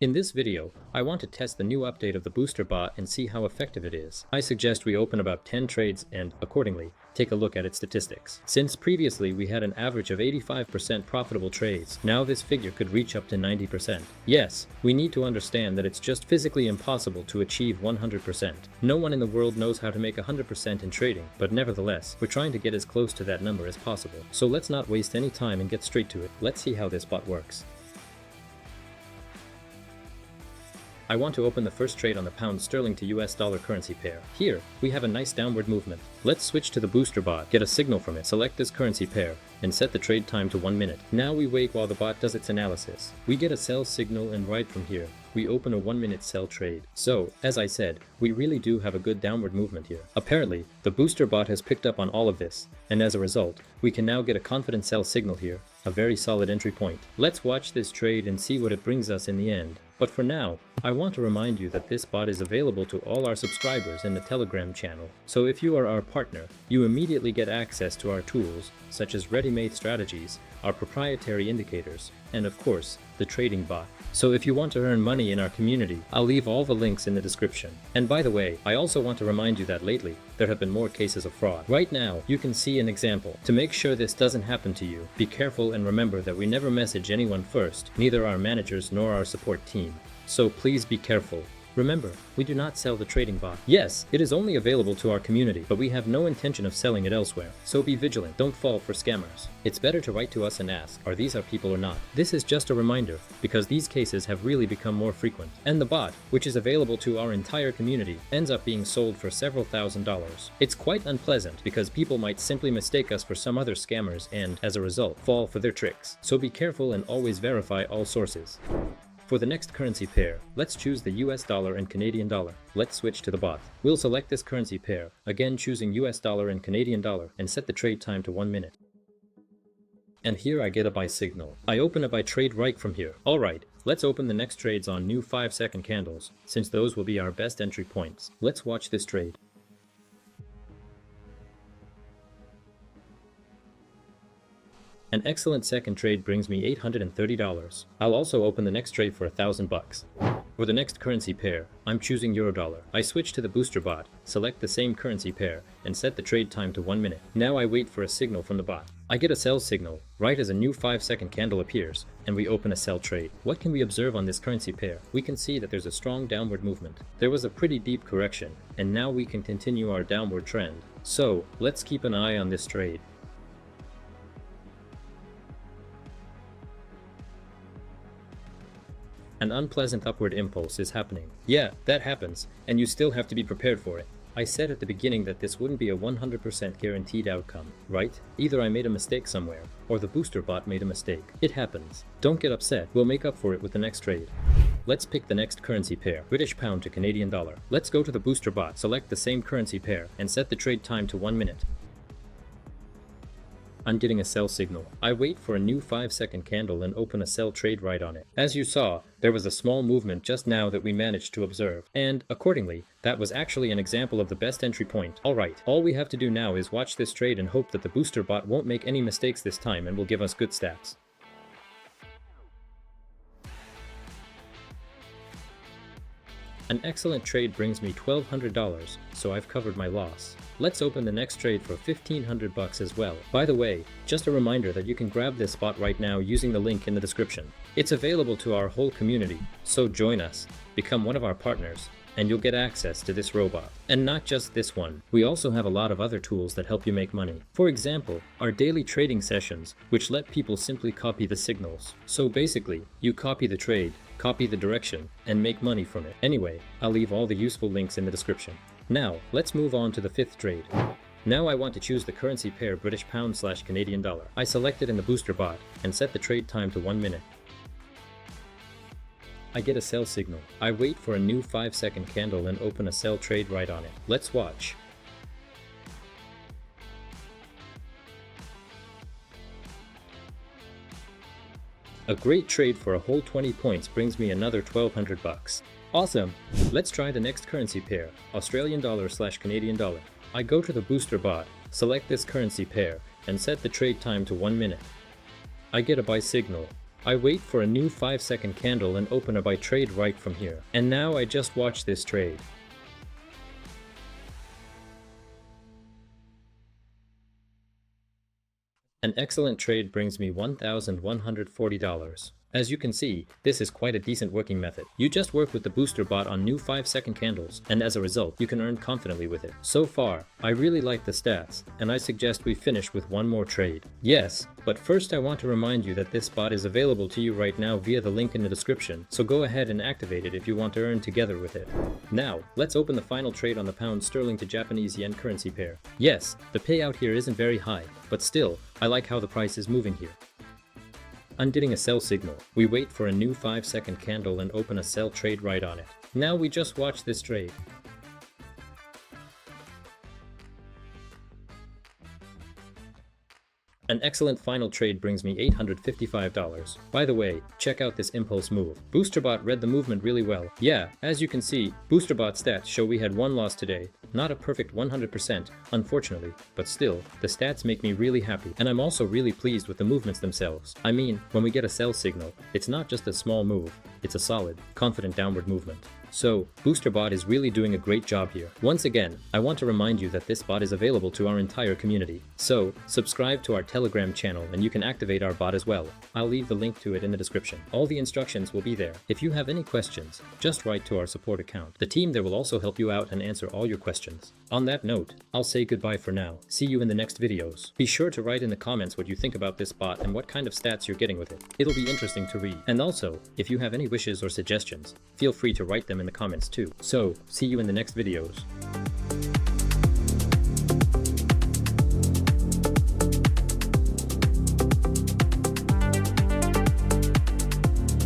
In this video, I want to test the new update of the booster bot and see how effective it is. I suggest we open about 10 trades and, accordingly, take a look at its statistics. Since previously we had an average of 85% profitable trades, now this figure could reach up to 90%. Yes, we need to understand that it's just physically impossible to achieve 100%. No one in the world knows how to make 100% in trading, but nevertheless, we're trying to get as close to that number as possible. So let's not waste any time and get straight to it. Let's see how this bot works. I want to open the first trade on the pound sterling to US dollar currency pair. Here, we have a nice downward movement. Let's switch to the booster bot, get a signal from it, select this currency pair, and set the trade time to 1 minute. Now we wait while the bot does its analysis. We get a sell signal, and right from here, we open a 1 minute sell trade. So, as I said, we really do have a good downward movement here. Apparently, the booster bot has picked up on all of this, and as a result, we can now get a confident sell signal here, a very solid entry point. Let's watch this trade and see what it brings us in the end. But for now, I want to remind you that this bot is available to all our subscribers in the Telegram channel. So if you are our partner, you immediately get access to our tools, such as ready-made strategies, our proprietary indicators, and of course, the trading bot. So if you want to earn money in our community, I'll leave all the links in the description. And by the way, I also want to remind you that lately, there have been more cases of fraud. Right now, you can see an example. To make sure this doesn't happen to you, be careful and remember that we never message anyone first, neither our managers nor our support team. So please be careful. Remember, we do not sell the trading bot. Yes, it is only available to our community, but we have no intention of selling it elsewhere. So be vigilant, don't fall for scammers. It's better to write to us and ask, are these our people or not? This is just a reminder, because these cases have really become more frequent. And the bot, which is available to our entire community, ends up being sold for several $1,000s. It's quite unpleasant because people might simply mistake us for some other scammers and, as a result, fall for their tricks. So be careful and always verify all sources. For the next currency pair, let's choose the US dollar and Canadian dollar. Let's switch to the bot. We'll select this currency pair, again choosing US dollar and Canadian dollar, and set the trade time to 1 minute. And here I get a buy signal. I open a buy trade right from here. Alright, let's open the next trades on new 5-second candles, since those will be our best entry points. Let's watch this trade. An excellent second trade brings me $830. I'll also open the next trade for $1,000. For the next currency pair, I'm choosing Eurodollar. I switch to the booster bot, select the same currency pair, and set the trade time to 1 minute. Now I wait for a signal from the bot. I get a sell signal, right as a new 5-second candle appears, and we open a sell trade. What can we observe on this currency pair? We can see that there's a strong downward movement. There was a pretty deep correction, and now we can continue our downward trend. So, let's keep an eye on this trade. An unpleasant upward impulse is happening. Yeah, that happens, and you still have to be prepared for it. I said at the beginning that this wouldn't be a 100% guaranteed outcome, right? Either I made a mistake somewhere, or the booster bot made a mistake. It happens. Don't get upset, we'll make up for it with the next trade. Let's pick the next currency pair, British pound to Canadian dollar. Let's go to the booster bot, select the same currency pair, and set the trade time to 1 minute. I'm getting a sell signal. I wait for a new 5-second candle and open a sell trade right on it. As you saw, there was a small movement just now that we managed to observe, and accordingly, that was actually an example of the best entry point. Alright, all we have to do now is watch this trade and hope that the booster bot won't make any mistakes this time and will give us good stats. An excellent trade brings me $1,200, so I've covered my loss. Let's open the next trade for $1,500 as well. By the way, just a reminder that you can grab this bot right now using the link in the description. It's available to our whole community, so join us, become one of our partners, and you'll get access to this robot. And not just this one, we also have a lot of other tools that help you make money. For example, our daily trading sessions, which let people simply copy the signals. So basically, you copy the trade, copy the direction, and make money from it. Anyway, I'll leave all the useful links in the description. Now, let's move on to the 5th trade. Now I want to choose the currency pair British pound / Canadian dollar. I select it in the booster bot, and set the trade time to 1 minute. I get a sell signal. I wait for a new 5-second candle and open a sell trade right on it. Let's watch. A great trade for a whole 20 points brings me another $1,200. Awesome! Let's try the next currency pair, Australian dollar / Canadian dollar. I go to the booster bot, select this currency pair, and set the trade time to 1 minute. I get a buy signal. I wait for a new 5-second candle and open a buy trade right from here. And now I just watch this trade. An excellent trade brings me $1,140. As you can see, this is quite a decent working method. You just work with the booster bot on new 5-second candles, and as a result, you can earn confidently with it. So far, I really like the stats, and I suggest we finish with one more trade. Yes, but first I want to remind you that this bot is available to you right now via the link in the description, so go ahead and activate it if you want to earn together with it. Now, let's open the final trade on the pound sterling to Japanese yen currency pair. Yes, the payout here isn't very high, but still, I like how the price is moving here. I'm getting a sell signal. We wait for a new 5-second candle and open a sell trade right on it. Now we just watch this trade. An excellent final trade brings me $855. By the way, check out this impulse move. BoosterBot read the movement really well. Yeah, as you can see, BoosterBot stats show we had one loss today. Not a perfect 100%, unfortunately, but still, the stats make me really happy. And I'm also really pleased with the movements themselves. I mean, when we get a sell signal, it's not just a small move, it's a solid, confident downward movement. So, BoosterBot is really doing a great job here. Once again, I want to remind you that this bot is available to our entire community. So, subscribe to our Telegram channel and you can activate our bot as well. I'll leave the link to it in the description. All the instructions will be there. If you have any questions, just write to our support account. The team there will also help you out and answer all your questions. On that note, I'll say goodbye for now. See you in the next videos. Be sure to write in the comments what you think about this bot and what kind of stats you're getting with it. It'll be interesting to read. And also, if you have any wishes or suggestions, feel free to write them in the comments too. So, see you in the next videos.